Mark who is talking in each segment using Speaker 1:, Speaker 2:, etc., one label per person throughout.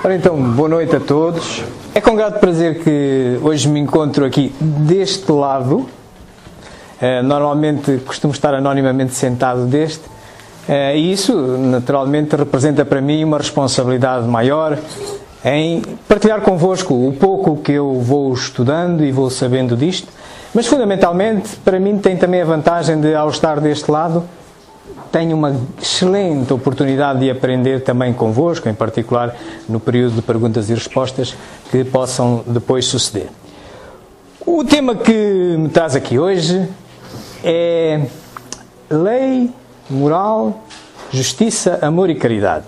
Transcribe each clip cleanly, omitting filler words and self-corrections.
Speaker 1: Ora então, boa noite a todos. É com grato prazer que hoje me encontro aqui deste lado. Normalmente costumo estar anonimamente sentado deste. E isso, naturalmente, representa para mim uma responsabilidade maior em partilhar convosco o pouco que eu vou estudando e vou sabendo disto. Mas, fundamentalmente, para mim tem também a vantagem de, ao estar deste lado, tenho uma excelente oportunidade de aprender também convosco, em particular no período de perguntas e respostas que possam depois suceder. O tema que me traz aqui hoje é lei, moral, justiça, amor e caridade.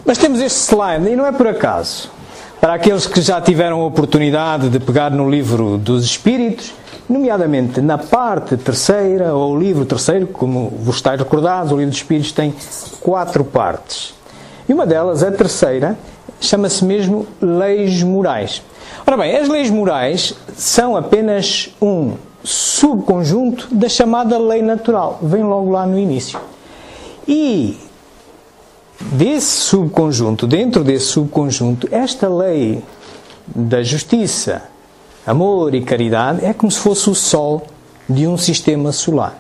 Speaker 1: Mas temos este slide, e não é por acaso. Para aqueles que já tiveram a oportunidade de pegar no livro dos Espíritos, nomeadamente na parte terceira, ou o livro terceiro, como vos está recordado, o livro dos Espíritos tem 4 partes. E uma delas, a terceira, chama-se mesmo Leis Morais. Ora bem, as leis morais são apenas um subconjunto da chamada lei natural. Vem logo lá no início. E desse subconjunto, dentro desse subconjunto, esta lei da justiça, amor e caridade é como se fosse o Sol de um sistema solar.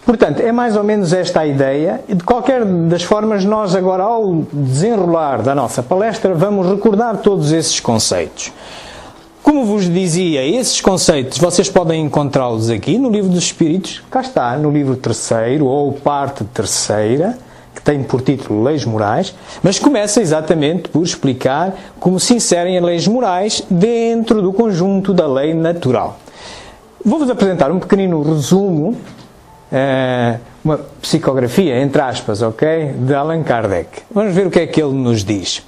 Speaker 1: Portanto, é mais ou menos esta a ideia. E de qualquer das formas, nós agora, ao desenrolar da nossa palestra, vamos recordar todos esses conceitos. Como vos dizia, esses conceitos vocês podem encontrá-los aqui no livro dos Espíritos. Cá está, no livro terceiro, ou parte terceira, que tem por título Leis Morais, mas começa exatamente por explicar como se inserem as leis morais dentro do conjunto da lei natural. Vou-vos apresentar um pequenino resumo, uma psicografia, entre aspas, ok, de Allan Kardec. Vamos ver o que é que ele nos diz.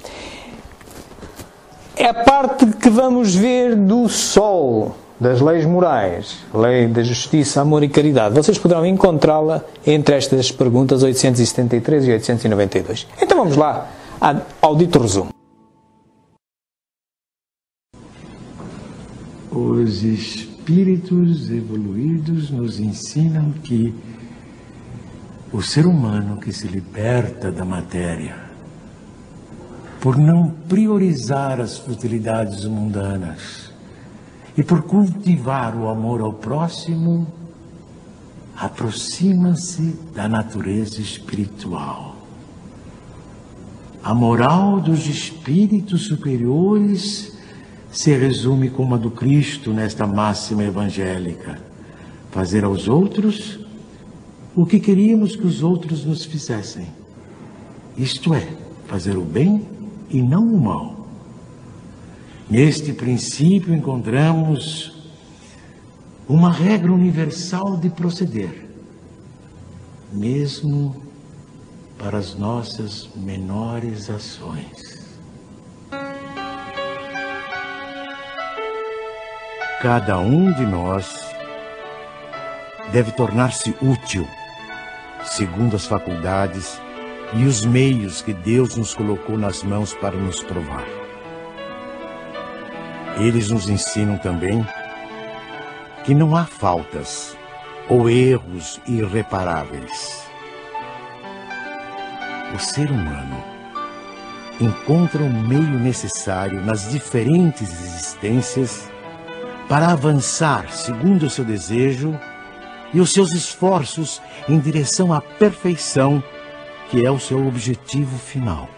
Speaker 1: É a parte que vamos ver do Sol, das leis morais, lei da justiça, amor e caridade. Vocês poderão encontrá-la entre estas perguntas 873 e 892. Então vamos lá ao dito resumo.
Speaker 2: Os espíritos evoluídos nos ensinam que o ser humano que se liberta da matéria, por não priorizar as futilidades mundanas, e por cultivar o amor ao próximo, aproxima-se da natureza espiritual. A moral dos espíritos superiores se resume como a do Cristo nesta máxima evangélica: fazer aos outros o que queríamos que os outros nos fizessem. Isto é, fazer o bem e não o mal. Neste princípio encontramos uma regra universal de proceder, mesmo para as nossas menores ações. Cada um de nós deve tornar-se útil, segundo as faculdades e os meios que Deus nos colocou nas mãos para nos provar. Eles nos ensinam também que não há faltas ou erros irreparáveis. O ser humano encontra o meio necessário nas diferentes existências para avançar segundo o seu desejo e os seus esforços em direção à perfeição, que é o seu objetivo final.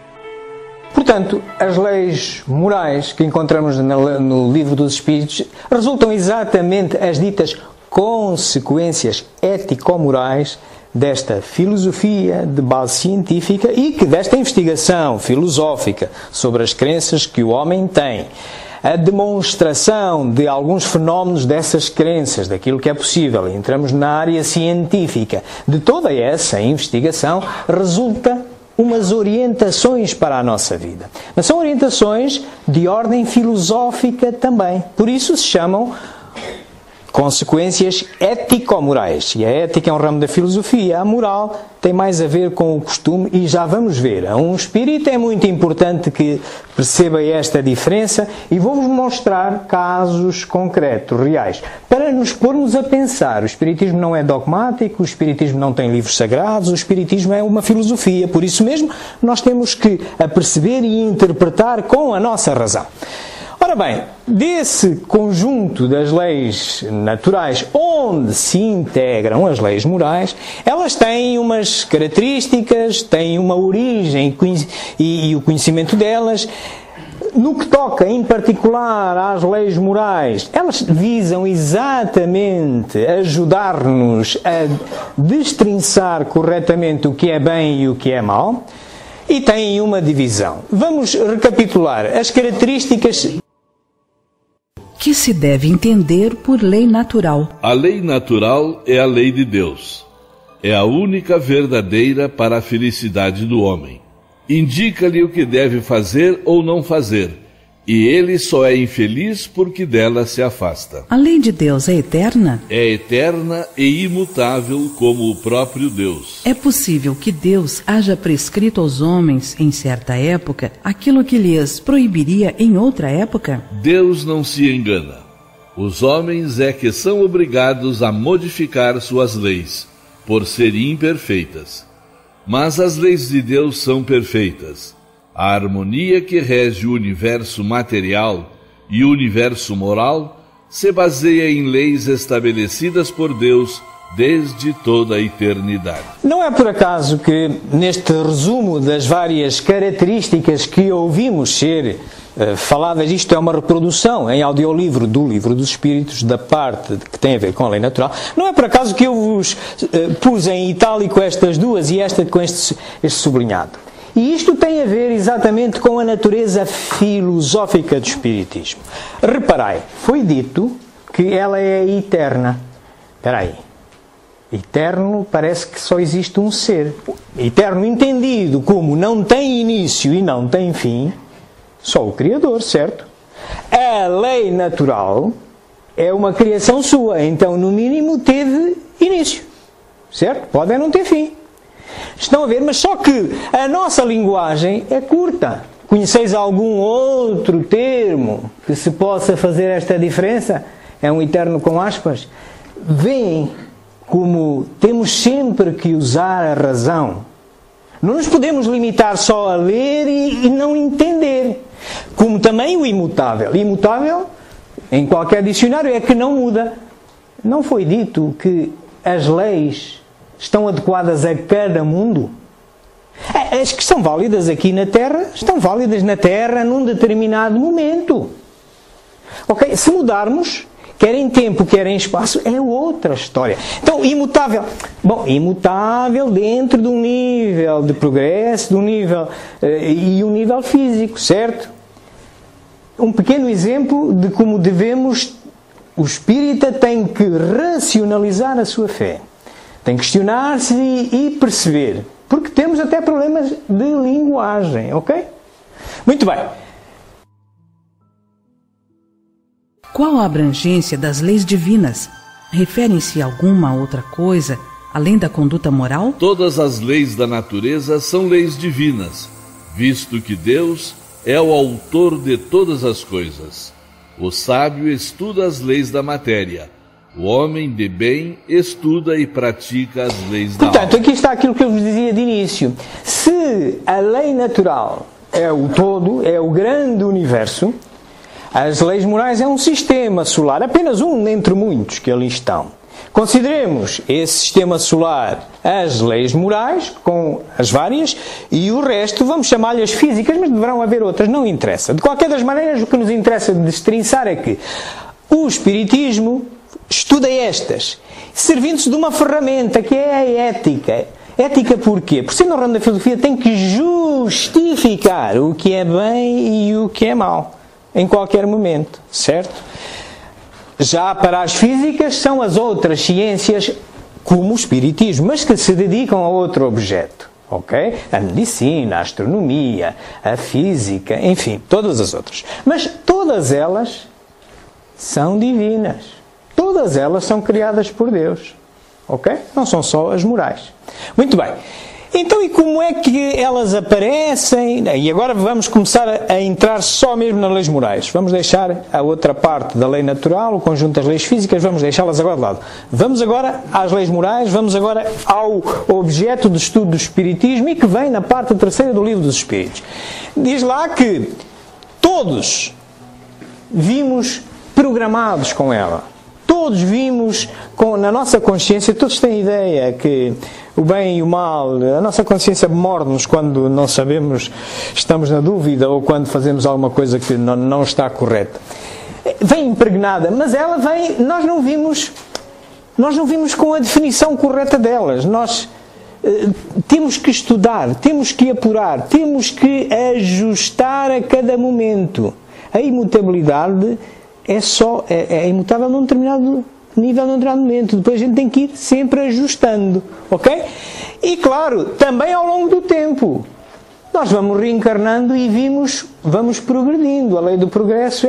Speaker 1: Portanto, as leis morais que encontramos no livro dos Espíritos resultam exatamente as ditas consequências ético-morais desta filosofia de base científica e que desta investigação filosófica sobre as crenças que o homem tem. A demonstração de alguns fenómenos dessas crenças, daquilo que é possível, entramos na área científica, de toda essa investigação resulta umas orientações para a nossa vida. Mas são orientações de ordem filosófica também. Por isso se chamam consequências ético-morais. E a ética é um ramo da filosofia. A moral tem mais a ver com o costume e já vamos ver. A um espírito é muito importante que perceba esta diferença e vou-vos mostrar casos concretos, reais, para nos pormos a pensar. O espiritismo não é dogmático, o espiritismo não tem livros sagrados, o espiritismo é uma filosofia. Por isso mesmo, nós temos que a perceber e interpretar com a nossa razão. Ora bem, desse conjunto das leis naturais onde se integram as leis morais, elas têm umas características, têm uma origem e o conhecimento delas. No que toca em particular às leis morais, elas visam exatamente ajudar-nos a destrinçar corretamente o que é bem e o que é mau, e têm uma divisão. Vamos recapitular as características
Speaker 3: que se deve entender por lei natural.
Speaker 4: A lei natural é a lei de Deus. É a única verdadeira para a felicidade do homem. Indica-lhe o que deve fazer ou não fazer, e ele só é infeliz porque dela se afasta.
Speaker 3: A lei de Deus é eterna?
Speaker 4: É eterna e imutável como o próprio Deus.
Speaker 3: É possível que Deus haja prescrito aos homens, em certa época, aquilo que lhes proibiria em outra época?
Speaker 4: Deus não se engana. Os homens é que são obrigados a modificar suas leis, por serem imperfeitas. Mas as leis de Deus são perfeitas. A harmonia que rege o universo material e o universo moral se baseia em leis estabelecidas por Deus desde toda a eternidade.
Speaker 1: Não é por acaso que, neste resumo das várias características que ouvimos ser faladas, isto é uma reprodução em audiolivro do Livro dos Espíritos, da parte que tem a ver com a lei natural, não é por acaso que eu vos pus em itálico estas duas e esta com este sublinhado. E isto tem a ver exatamente com a natureza filosófica do Espiritismo. Reparai, foi dito que ela é eterna. Espera aí. Eterno parece que só existe um ser. Eterno entendido como não tem início e não tem fim, só o Criador, certo? A lei natural é uma criação sua, então no mínimo teve início, certo? Pode não ter fim. Estão a ver? Mas só que a nossa linguagem é curta. Conheceis algum outro termo que se possa fazer esta diferença? É um eterno com aspas? Veem como temos sempre que usar a razão. Não nos podemos limitar só a ler e não entender. Como também o imutável. Imutável, em qualquer dicionário, é que não muda. Não foi dito que as leis estão adequadas a cada mundo? As que são válidas aqui na Terra, estão válidas na Terra num determinado momento. Ok? Se mudarmos, quer em tempo, quer em espaço, é outra história. Então, imutável. Bom, imutável dentro de um nível de progresso, de um nível e um nível físico, certo? Um pequeno exemplo de como devemos, o espírita tem que racionalizar a sua fé. Tem que questionar-se e perceber. Porque temos até problemas de linguagem, ok? Muito bem.
Speaker 3: Qual a abrangência das leis divinas? Referem-se a alguma outra coisa, além da conduta moral?
Speaker 4: Todas as leis da natureza são leis divinas, visto que Deus é o autor de todas as coisas. O sábio estuda as leis da matéria. O homem de bem estuda e pratica as leis da alma.
Speaker 1: Portanto, aqui está aquilo que eu vos dizia de início. Se a lei natural é o todo, é o grande universo, as leis morais é um sistema solar, apenas um entre muitos que ali estão. Consideremos esse sistema solar as leis morais, com as várias, e o resto vamos chamar-lhes físicas, mas deverão haver outras, não interessa. De qualquer das maneiras, o que nos interessa destrinçar é que o Espiritismo estuda estas, servindo-se de uma ferramenta que é a ética. Ética porquê? Por ser no ramo da filosofia tem que justificar o que é bem e o que é mau, em qualquer momento, certo? Já para as físicas são as outras ciências, como o Espiritismo, mas que se dedicam a outro objeto, ok? A medicina, a astronomia, a física, enfim, todas as outras. Mas todas elas são divinas. Todas elas são criadas por Deus. Ok? Não são só as morais. Muito bem. Então, e como é que elas aparecem? E agora vamos começar a entrar só mesmo nas leis morais. Vamos deixar a outra parte da lei natural, o conjunto das leis físicas, vamos deixá-las agora de lado. Vamos agora às leis morais, vamos agora ao objeto de estudo do Espiritismo e que vem na parte terceira do Livro dos Espíritos. Diz lá que todos vimos programados com ela. Todos vimos na nossa consciência, todos têm ideia que o bem e o mal, a nossa consciência morde-nos quando não sabemos, estamos na dúvida ou quando fazemos alguma coisa que não está correta. Vem impregnada, mas ela vem, nós não vimos com a definição correta delas. Nós temos que estudar, temos que apurar, temos que ajustar a cada momento. A imutabilidade é imutável num determinado nível, num determinado momento. Depois a gente tem que ir sempre ajustando, ok? E claro, também ao longo do tempo. Nós vamos reencarnando e vamos progredindo. A lei do progresso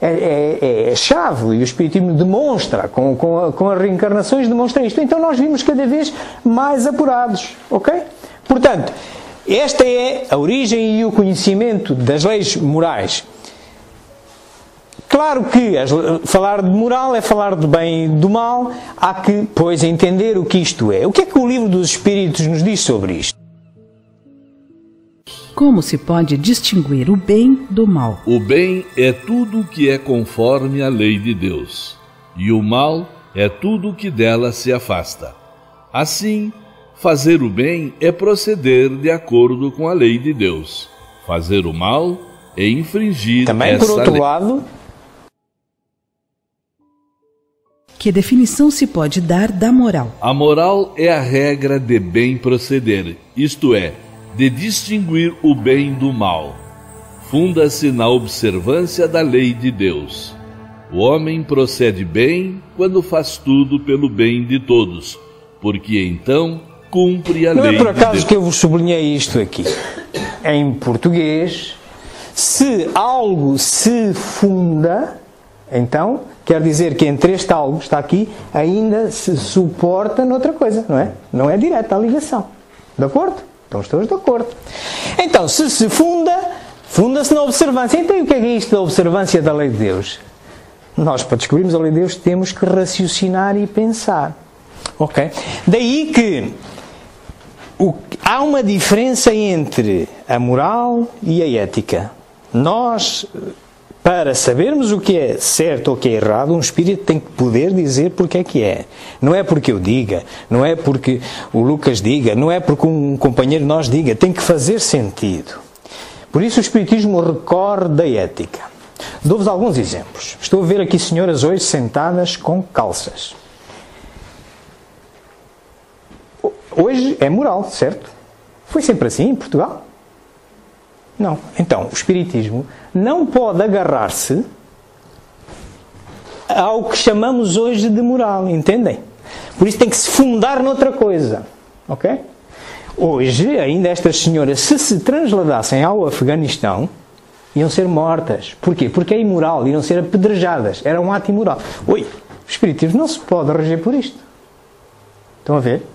Speaker 1: é a chave, e o Espiritismo demonstra, com as reencarnações demonstra isto. Então nós vimos cada vez mais apurados, ok? Portanto, esta é a origem e o conhecimento das leis morais. Claro que falar de moral é falar de bem e do mal, há que, pois, entender o que isto é. O que é que o Livro dos Espíritos nos diz sobre isto?
Speaker 3: Como se pode distinguir o bem do mal?
Speaker 4: O bem é tudo o que é conforme à lei de Deus, e o mal é tudo o que dela se afasta. Assim, fazer o bem é proceder de acordo com a lei de Deus. Fazer o mal é infringir
Speaker 1: também,
Speaker 4: essa
Speaker 1: por outro
Speaker 4: lei.
Speaker 1: lado,
Speaker 3: que definição se pode dar da moral?
Speaker 4: A moral é a regra de bem proceder, isto é, de distinguir o bem do mal. Funda-se na observância da lei de Deus. O homem procede bem quando faz tudo pelo bem de todos, porque então cumpre a lei de Deus.
Speaker 1: Não é por acaso que eu vos sublinhei isto aqui. Em português, se algo se funda, então quer dizer que entre este algo, está aqui, ainda se suporta noutra coisa, não é? Não é direta a ligação. De acordo? Estamos todos de acordo. Então, se funda-se na observância. Então, e o que é isto da observância da lei de Deus? Nós, para descobrirmos a lei de Deus, temos que raciocinar e pensar. Ok? Daí que há uma diferença entre a moral e a ética. Nós, para sabermos o que é certo ou o que é errado, um espírito tem que poder dizer porque é que é. Não é porque eu diga, não é porque o Lucas diga, não é porque um companheiro nós diga, tem que fazer sentido. Por isso o espiritismo recorre da ética. Dou-vos alguns exemplos. Estou a ver aqui senhoras hoje sentadas com calças. Hoje é moral, certo? Foi sempre assim em Portugal? Não. Então, o espiritismo não pode agarrar-se ao que chamamos hoje de moral, entendem? Por isso tem que se fundar noutra coisa, ok? Hoje, ainda estas senhoras, se transladassem ao Afeganistão, iam ser mortas. Porquê? Porque é imoral, iam ser apedrejadas. Era um ato imoral. Oi, o espiritismo não se pode reger por isto. Estão a ver?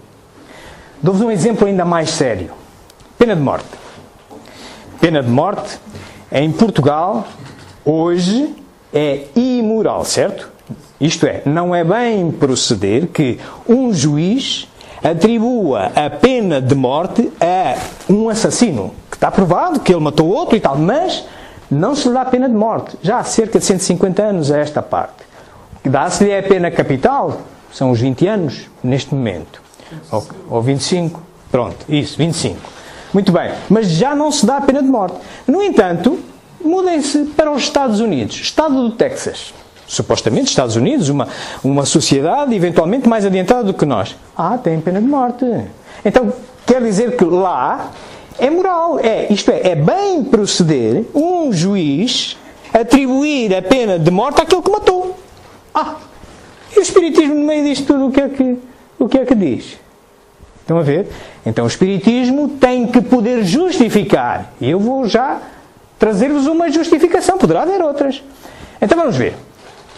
Speaker 1: Dou-vos um exemplo ainda mais sério. Pena de morte. Pena de morte, em Portugal, hoje, é imoral, certo? Isto é, não é bem proceder que um juiz atribua a pena de morte a um assassino, que está provado que ele matou outro e tal, mas não se lhe dá pena de morte. Já há cerca de 150 anos a esta parte. Dá-se-lhe a pena capital, são os 20 anos, neste momento. Ou 25, pronto, isso, 25. Muito bem, mas já não se dá a pena de morte. No entanto, mudem-se para os Estados Unidos, Estado do Texas. Supostamente, Estados Unidos, uma sociedade eventualmente mais adiantada do que nós. Tem pena de morte. Então, quer dizer que lá é moral. Isto é bem proceder um juiz atribuir a pena de morte àquele que matou. E o espiritismo no meio disto tudo, o que é que diz? Estão a ver? Então o espiritismo tem que poder justificar. E eu vou já trazer-vos uma justificação. Poderá haver outras. Então vamos ver.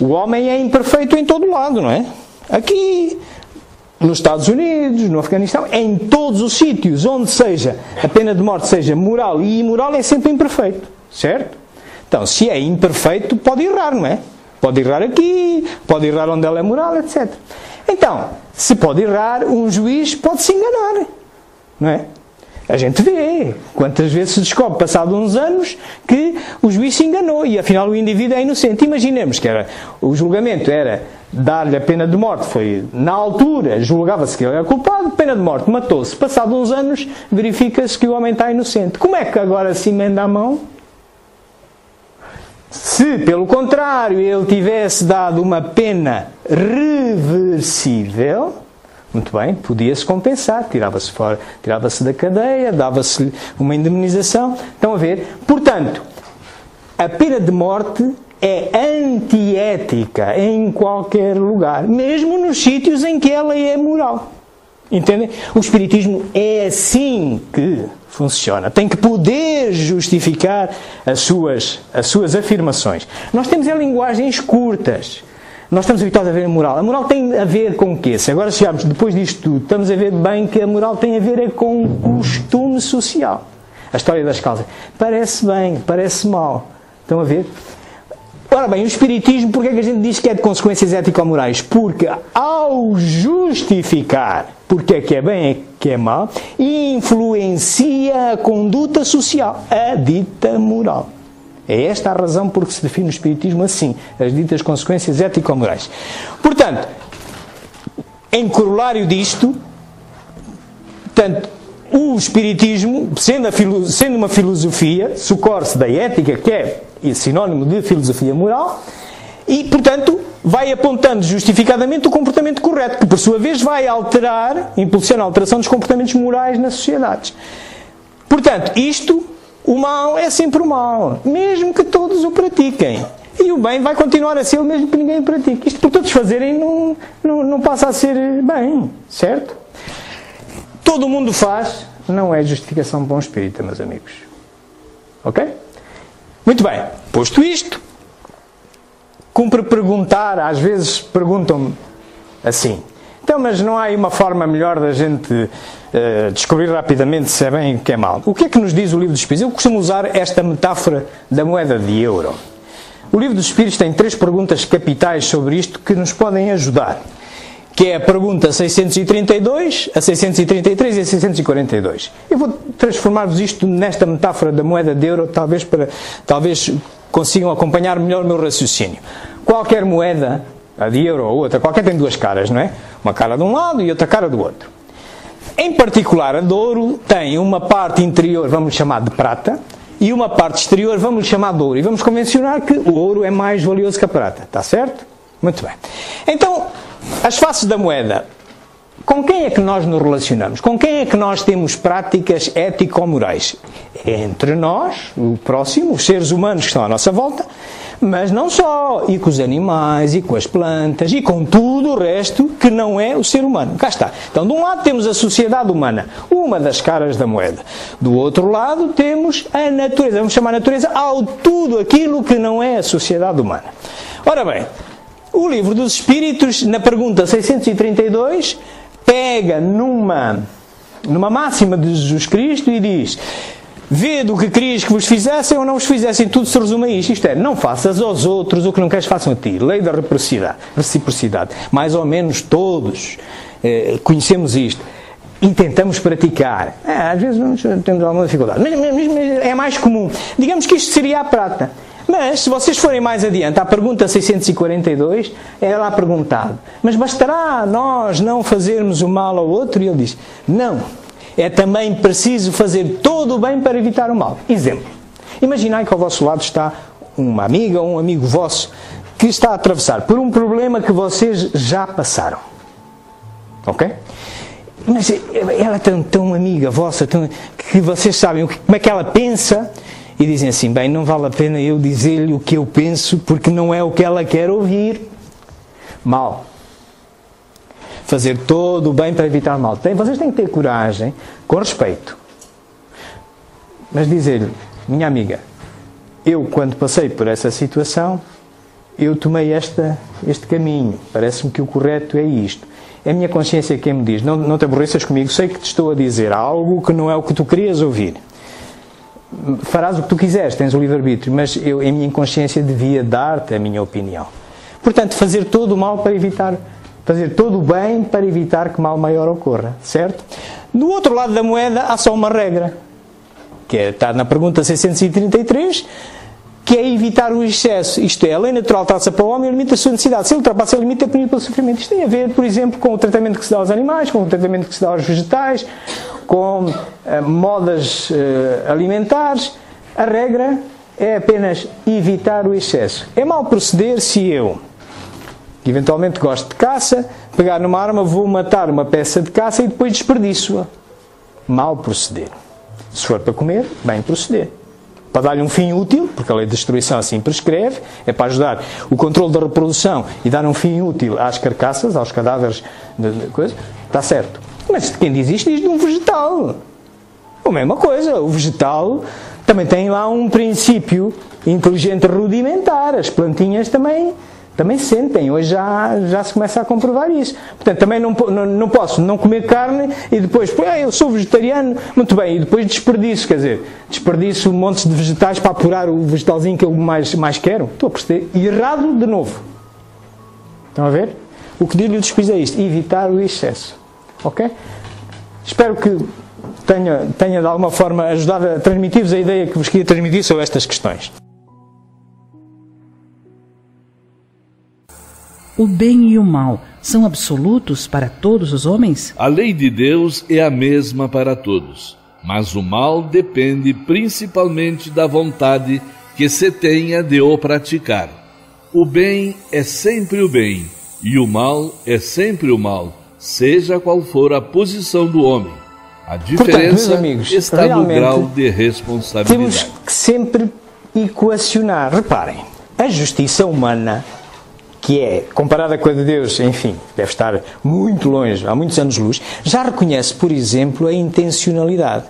Speaker 1: O homem é imperfeito em todo lado, não é? Aqui, nos Estados Unidos, no Afeganistão, em todos os sítios onde seja a pena de morte seja moral e imoral, é sempre imperfeito, certo? Então, se é imperfeito, pode errar, não é? Pode errar aqui, pode errar onde ela é moral, etc. Então, se pode errar, um juiz pode se enganar, não é? A gente vê quantas vezes se descobre, passado uns anos, que o juiz se enganou e afinal o indivíduo é inocente. Imaginemos que o julgamento era dar-lhe a pena de morte, foi na altura, julgava-se que ele era culpado, pena de morte, matou-se. Passado uns anos, verifica-se que o homem está inocente. Como é que agora se emenda a mão? Se, pelo contrário, ele tivesse dado uma pena reversível, muito bem, podia-se compensar, tirava-se fora, tirava-se da cadeia, dava-se uma indemnização. Estão a ver? Portanto, a pena de morte é antiética em qualquer lugar, mesmo nos sítios em que ela é moral. Entendem? O Espiritismo é assim que funciona. Tem que poder justificar as suas afirmações. Nós temos linguagens curtas. Nós estamos habituados a ver a moral. A moral tem a ver com o quê? Se agora chegamos, depois disto tudo, estamos a ver bem que a moral tem a ver com o costume social. A história das causas. Parece bem, parece mal. Estão a ver? Ora bem, o Espiritismo, porque é que a gente diz que é de consequências ético-morais? Porque ao justificar porque é que é bem e que é mal, influencia a conduta social, a dita moral. É esta a razão por que se define o Espiritismo assim, as ditas consequências ético-morais. Portanto, em corolário disto, o Espiritismo, sendo uma filosofia, socorre-se da ética, que é sinónimo de filosofia moral, e, portanto, vai apontando justificadamente o comportamento correto, que, por sua vez, vai impulsiona a alteração dos comportamentos morais nas sociedades. Portanto, o mal é sempre o mal, mesmo que todos o pratiquem. E o bem vai continuar a ser o mesmo que ninguém pratique. Isto por todos fazerem não passa a ser bem, certo? Todo mundo faz, não é justificação de bom espírito, meus amigos. Ok? Muito bem, posto isto, cumpre perguntar, às vezes perguntam-me assim, então, mas não há aí uma forma melhor da gente descobrir rapidamente se é bem ou que é mal? O que é que nos diz o Livro dos Espíritos? Eu costumo usar esta metáfora da moeda de euro. O Livro dos Espíritos tem 3 perguntas capitais sobre isto que nos podem ajudar, que é a pergunta 632, a 633 e a 642. Eu vou transformar-vos isto nesta metáfora da moeda de euro, talvez consigam acompanhar melhor o meu raciocínio. Qualquer moeda, a de euro ou outra, qualquer tem 2 caras, não é? Uma cara de um lado e outra cara do outro. Em particular, a de ouro tem uma parte interior, vamos chamar de prata, e uma parte exterior, vamos chamar de ouro. E vamos convencionar que o ouro é mais valioso que a prata. Está certo? Muito bem. Então, as faces da moeda. Com quem é que nós nos relacionamos? Com quem é que nós temos práticas ético-morais? É entre nós, o próximo, os seres humanos que estão à nossa volta, mas não só, e com os animais, e com as plantas, e com tudo o resto que não é o ser humano. Cá está. Então, de um lado temos a sociedade humana, uma das caras da moeda. Do outro lado temos a natureza, vamos chamar a natureza ao tudo aquilo que não é a sociedade humana. Ora bem, o Livro dos Espíritos, na pergunta 632, pega numa máxima de Jesus Cristo e diz: vede o que querias que vos fizessem ou não vos fizessem, tudo se resume a isto. Isto é, não faças aos outros o que não queres que façam a ti. Lei da reciprocidade. Mais ou menos todos conhecemos isto e tentamos praticar. Às vezes temos alguma dificuldade, mas é mais comum. Digamos que isto seria a prata. Mas, se vocês forem mais adiante, à pergunta 642, é lá perguntado: mas bastará nós não fazermos o mal ao outro? E ele diz: não, é também preciso fazer todo o bem para evitar o mal. Exemplo: imaginai que ao vosso lado está uma amiga ou um amigo vosso que está a atravessar por um problema que vocês já passaram. Ok? Mas ela é tão amiga vossa, que vocês sabem como é que ela pensa, e dizem assim: bem, não vale a pena eu dizer-lhe o que eu penso, porque não é o que ela quer ouvir. Mal. Fazer todo o bem para evitar o mal. Vocês têm que ter coragem, com respeito, mas dizer-lhe: minha amiga, eu quando passei por essa situação, eu tomei este caminho, parece-me que o correto é isto. É a minha consciência quem me diz, não te aborreças comigo, sei que te estou a dizer algo que não é o que tu querias ouvir. Farás o que tu quiseres, tens o livre-arbítrio, mas eu, em minha consciência, devia dar-te a minha opinião. Portanto, fazer todo o mal para evitar, fazer todo o bem para evitar que mal maior ocorra, certo? Do outro lado da moeda há só uma regra, que está na pergunta 633, que é evitar o excesso. Isto é, a lei natural traça para o homem e limita a sua necessidade. Se ele ultrapassa o limite, é punido pelo sofrimento. Isto tem a ver, por exemplo, com o tratamento que se dá aos animais, com o tratamento que se dá aos vegetais, com modas alimentares. A regra é apenas evitar o excesso. É mau proceder se eu, que eventualmente gosto de caça, pegar numa arma, vou matar uma peça de caça e depois desperdiço-a. Mau proceder. Se for para comer, bem proceder. Para dar-lhe um fim útil, porque a lei de destruição assim prescreve, é para ajudar o controle da reprodução e dar um fim útil às carcaças, aos cadáveres de coisa, está certo. Mas quem diz isto diz de um vegetal. A mesma coisa, o vegetal também tem lá um princípio inteligente rudimentar, as plantinhas também sentem, hoje já se começa a comprovar isso. Portanto, também não posso não comer carne e depois, eu sou vegetariano, muito bem, e depois desperdiço, quer dizer, desperdiço montes de vegetais para apurar o vegetalzinho que eu mais quero. Estou a perceber. E errado de novo. Estão a ver? O que diz-lhe o descuido é isto, evitar o excesso. Ok? Espero que tenha de alguma forma ajudado a transmitir-vos a ideia que vos queria transmitir sobre estas questões.
Speaker 3: O bem e o mal são absolutos para todos os homens?
Speaker 4: A lei de Deus é a mesma para todos, mas o mal depende principalmente da vontade que se tenha de o praticar. O bem é sempre o bem, e o mal é sempre o mal, seja qual for a posição do homem. A diferença, portanto, amigos, está no grau de responsabilidade.
Speaker 1: Temos que sempre equacionar. Reparem, a justiça humana, que é comparada com a de Deus, enfim, deve estar muito longe, há muitos anos-luz, já reconhece, por exemplo, a intencionalidade.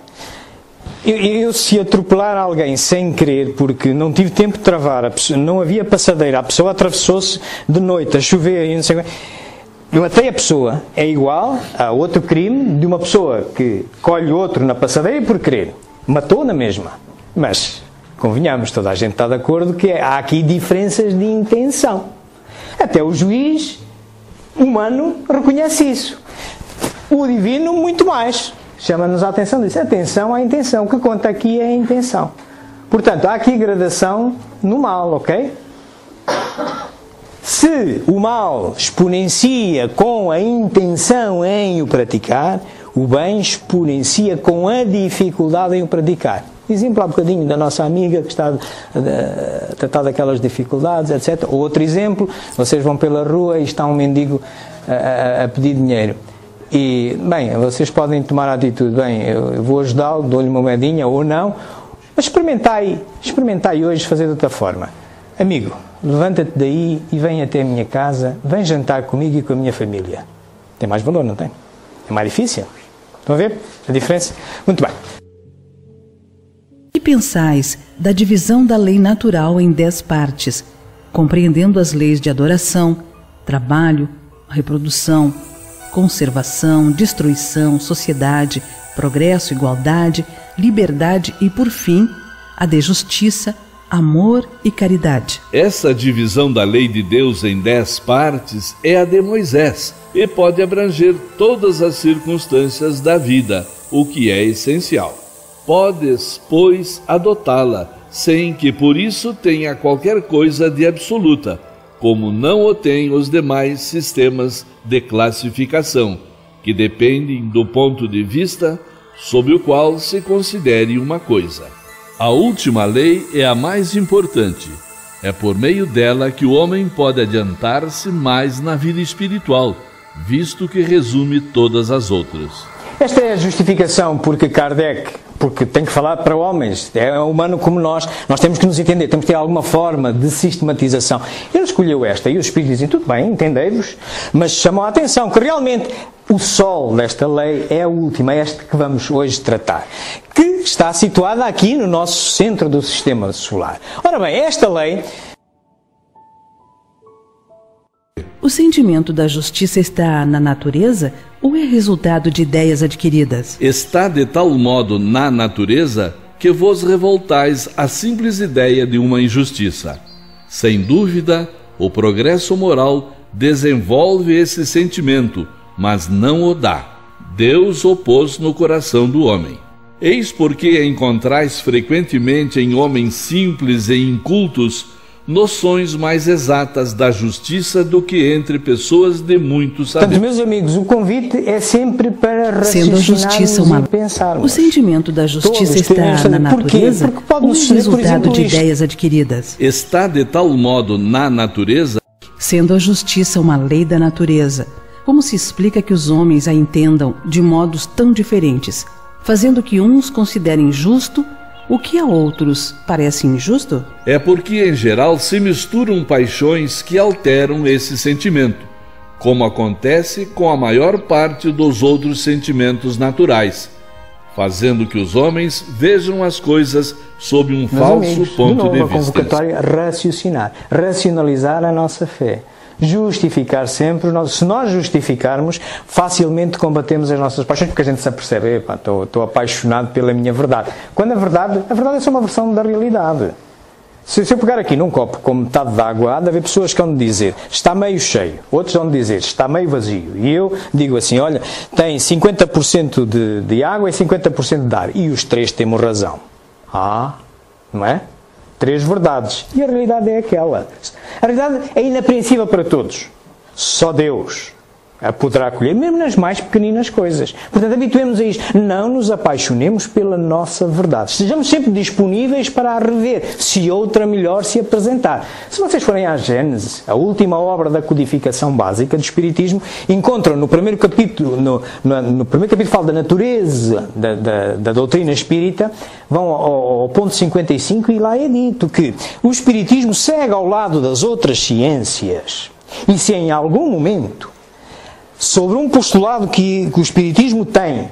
Speaker 1: Eu se atropelar alguém sem querer, porque não tive tempo de travar, a pessoa, não havia passadeira, a pessoa atravessou-se de noite, a chover, e não sei o que, eu matei a pessoa, é igual a outro crime de uma pessoa que colhe outro na passadeira por querer. Matou na mesma. Mas, convenhamos, toda a gente está de acordo que há aqui diferenças de intenção. Até o juiz humano reconhece isso. O divino, muito mais. Chama-nos a atenção, diz atenção à intenção. O que conta aqui é a intenção. Portanto, há aqui gradação no mal, ok? Se o mal exponencia com a intenção em o praticar, o bem exponencia com a dificuldade em o praticar. Exemplo há bocadinho da nossa amiga que está a tratar daquelas dificuldades, etc. Outro exemplo, vocês vão pela rua e está um mendigo a pedir dinheiro. E, bem, vocês podem tomar a atitude, bem, eu vou ajudá-lo, dou-lhe uma moedinha ou não, mas experimentai hoje fazer de outra forma. Amigo, levanta-te daí e vem até a minha casa, vem jantar comigo e com a minha família. Tem mais valor, não tem? É mais difícil. Estão a ver a diferença? Muito bem.
Speaker 3: O que pensais da divisão da lei natural em 10 partes, compreendendo as leis de adoração, trabalho, reprodução, conservação, destruição, sociedade, progresso, igualdade, liberdade e, por fim, a de justiça, amor e caridade?
Speaker 4: Essa divisão da lei de Deus em 10 partes é a de Moisés e pode abranger todas as circunstâncias da vida, o que é essencial. Podes, pois, adotá-la, sem que por isso tenha qualquer coisa de absoluta, como não o têm os demais sistemas de classificação, que dependem do ponto de vista sob o qual se considere uma coisa. A última lei é a mais importante. É por meio dela que o homem pode adiantar-se mais na vida espiritual, visto que resume todas as outras.
Speaker 1: Esta é a justificação porque Kardec, porque tem que falar para homens, é humano como nós temos que nos entender, temos que ter alguma forma de sistematização. Ele escolheu esta e os espíritos dizem, tudo bem, entendei-vos, mas chamam a atenção que realmente o sol desta lei é a última, é esta que vamos hoje tratar, que está situada aqui no nosso centro do sistema solar. Ora bem, esta lei
Speaker 3: O sentimento da justiça está na natureza ou é resultado de ideias adquiridas?
Speaker 4: Está de tal modo na natureza que vos revoltais à simples ideia de uma injustiça. Sem dúvida, o progresso moral desenvolve esse sentimento, mas não o dá. Deus o pôs no coração do homem. Eis porque encontrais frequentemente em homens simples e incultos noções mais exatas da justiça do que entre pessoas de muito saber.
Speaker 1: Portanto, meus amigos, o convite é sempre para raciocinarmos e pensarmos.
Speaker 3: O sentimento da justiça está na natureza ou é resultado de ideias adquiridas?
Speaker 4: Está de tal modo na natureza.
Speaker 3: Sendo a justiça uma lei da natureza, como se explica que os homens a entendam de modos tão diferentes, fazendo que uns considerem justo o que a outros parece injusto?
Speaker 4: É porque, em geral, se misturam paixões que alteram esse sentimento, como acontece com a maior parte dos outros sentimentos naturais, fazendo que os homens vejam as coisas sob um falso ponto de vista.
Speaker 1: Uma convocatória raciocinar, racionalizar a nossa fé. Justificar sempre, se nós justificarmos, facilmente combatemos as nossas paixões, porque a gente se apercebe, estou apaixonado pela minha verdade. Quando a verdade é só uma versão da realidade. Se eu pegar aqui num copo com metade de água, há de haver pessoas que vão dizer, está meio cheio, outros vão dizer, está meio vazio. E eu digo assim, olha, tem 50% de água e 50% de ar. E os três temos razão. Não é? Três verdades. E a realidade é aquela. A realidade é inapreensível para todos. Só Deus a poderá acolher, mesmo nas mais pequeninas coisas. Portanto, habituemos a isto. Não nos apaixonemos pela nossa verdade. Estejamos sempre disponíveis para a rever, se outra melhor se apresentar. Se vocês forem à Gênese, a última obra da codificação básica do Espiritismo, encontram no primeiro capítulo, no primeiro capítulo fala da natureza da doutrina espírita, vão ao ponto 55 e lá é dito que o Espiritismo segue ao lado das outras ciências. E se em algum momento, sobre um postulado que o Espiritismo tem,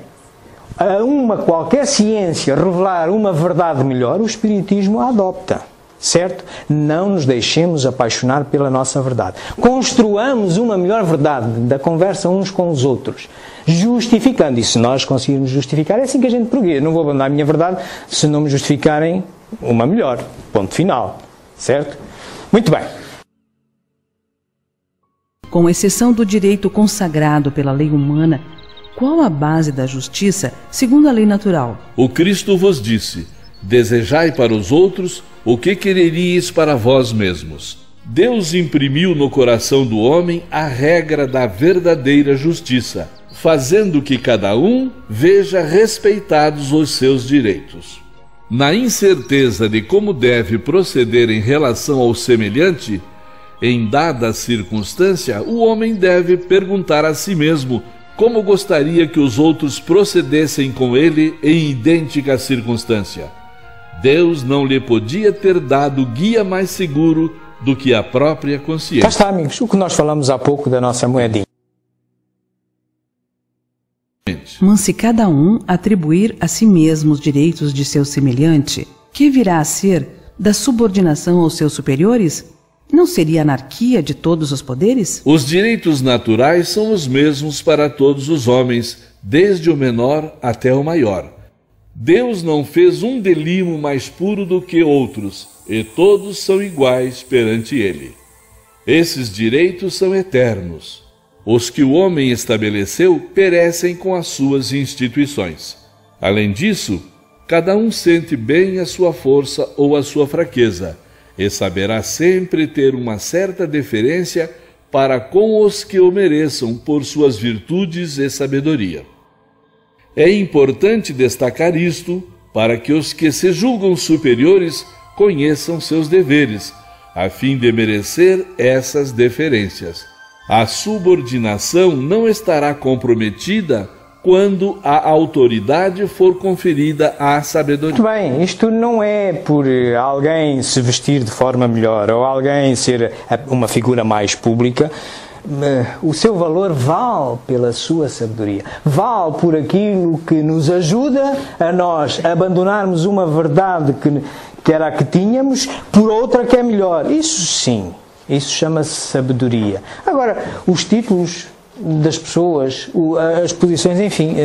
Speaker 1: a uma qualquer ciência revelar uma verdade melhor, o Espiritismo a adopta, certo? Não nos deixemos apaixonar pela nossa verdade. Construamos uma melhor verdade da conversa uns com os outros, justificando. E se nós conseguirmos justificar, é assim que a gente progride. Não vou abandonar a minha verdade se não me justificarem uma melhor. Ponto final, certo? Muito bem.
Speaker 3: Com exceção do direito consagrado pela lei humana, qual a base da justiça segundo a lei natural?
Speaker 4: O Cristo vos disse, desejai para os outros o que quereríeis para vós mesmos. Deus imprimiu no coração do homem a regra da verdadeira justiça, fazendo que cada um veja respeitados os seus direitos. Na incerteza de como deve proceder em relação ao semelhante, em dada circunstância, o homem deve perguntar a si mesmo como gostaria que os outros procedessem com ele em idêntica circunstância. Deus não lhe podia ter dado guia mais seguro do que a própria consciência.
Speaker 1: Cá está, amigos, o que nós falamos há pouco da nossa moedinha.
Speaker 3: Mas se cada um atribuir a si mesmo os direitos de seu semelhante, que virá a ser da subordinação aos seus superiores? Não seria anarquia de todos os poderes?
Speaker 4: Os direitos naturais são os mesmos para todos os homens, desde o menor até o maior. Deus não fez um delimo mais puro do que outros, e todos são iguais perante Ele. Esses direitos são eternos. Os que o homem estabeleceu perecem com as suas instituições. Além disso, cada um sente bem a sua força ou a sua fraqueza, e saberá sempre ter uma certa deferência para com os que o mereçam por suas virtudes e sabedoria. É importante destacar isto para que os que se julgam superiores conheçam seus deveres, a fim de merecer essas deferências. A subordinação não estará comprometida quando a autoridade for conferida à sabedoria.
Speaker 1: Muito bem, isto não é por alguém se vestir de forma melhor ou alguém ser uma figura mais pública. O seu valor vale pela sua sabedoria, vale por aquilo que nos ajuda a nós abandonarmos uma verdade que era a que tínhamos por outra que é melhor. Isso sim, Isso chama-se sabedoria. Agora, os títulos das pessoas, as posições, enfim,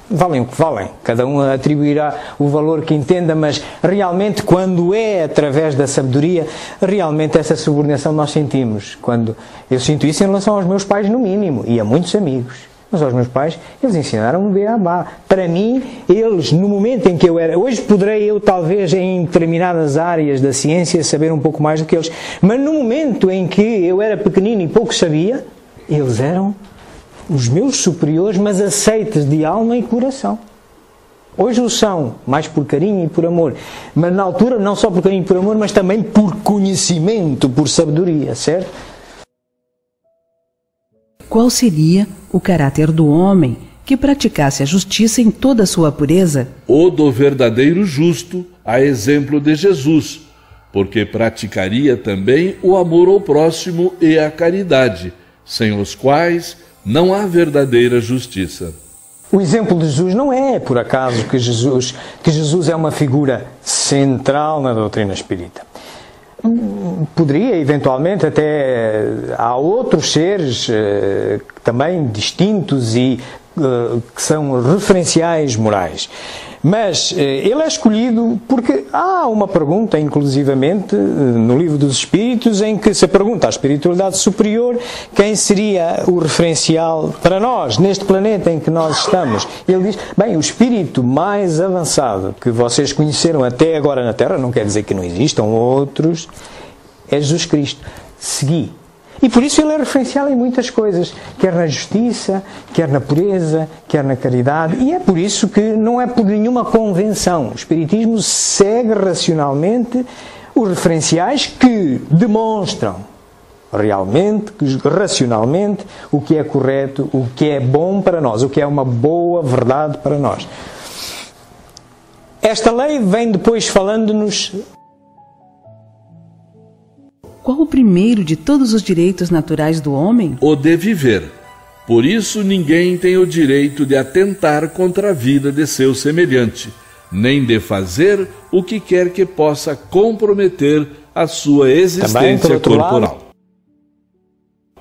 Speaker 1: valem o que valem. Cada um atribuirá o valor que entenda, mas realmente, quando é através da sabedoria, realmente essa subordinação nós sentimos. Quando eu sinto isso em relação aos meus pais, no mínimo, e a muitos amigos. Mas aos meus pais, eles ensinaram-me beabá. Para mim, eles, no momento em que eu era... Hoje poderei eu, talvez, em determinadas áreas da ciência, saber um pouco mais do que eles. Mas no momento em que eu era pequenino e pouco sabia, eles eram os meus superiores, mas aceites de alma e coração. Hoje o são, mais por carinho e por amor. Mas na altura, não só por carinho e por amor, mas também por conhecimento, por sabedoria, certo?
Speaker 3: Qual seria o caráter do homem que praticasse a justiça em toda a sua pureza?
Speaker 4: O do verdadeiro justo, a exemplo de Jesus, porque praticaria também o amor ao próximo e a caridade, sem os quais não há verdadeira justiça.
Speaker 1: O exemplo de Jesus não é por acaso que Jesus é uma figura central na doutrina espírita. Poderia, eventualmente, até há outros seres também distintos e que são referenciais morais. Mas ele é escolhido porque há uma pergunta, inclusivamente, no Livro dos Espíritos, em que se pergunta à espiritualidade superior quem seria o referencial para nós, neste planeta em que nós estamos. Ele diz, bem, o espírito mais avançado que vocês conheceram até agora na Terra, não quer dizer que não existam outros, é Jesus Cristo. Segui. E por isso ele é referencial em muitas coisas, quer na justiça, quer na pureza, quer na caridade, e é por isso que não é por nenhuma convenção. O Espiritismo segue racionalmente os referenciais que demonstram realmente, racionalmente, o que é correto, o que é bom para nós, o que é uma boa verdade para nós. Esta lei vem depois falando-nos...
Speaker 3: Qual o primeiro de todos os direitos naturais do homem?
Speaker 4: O de viver. Por isso ninguém tem o direito de atentar contra a vida de seu semelhante, nem de fazer o que quer que possa comprometer a sua existência corporal.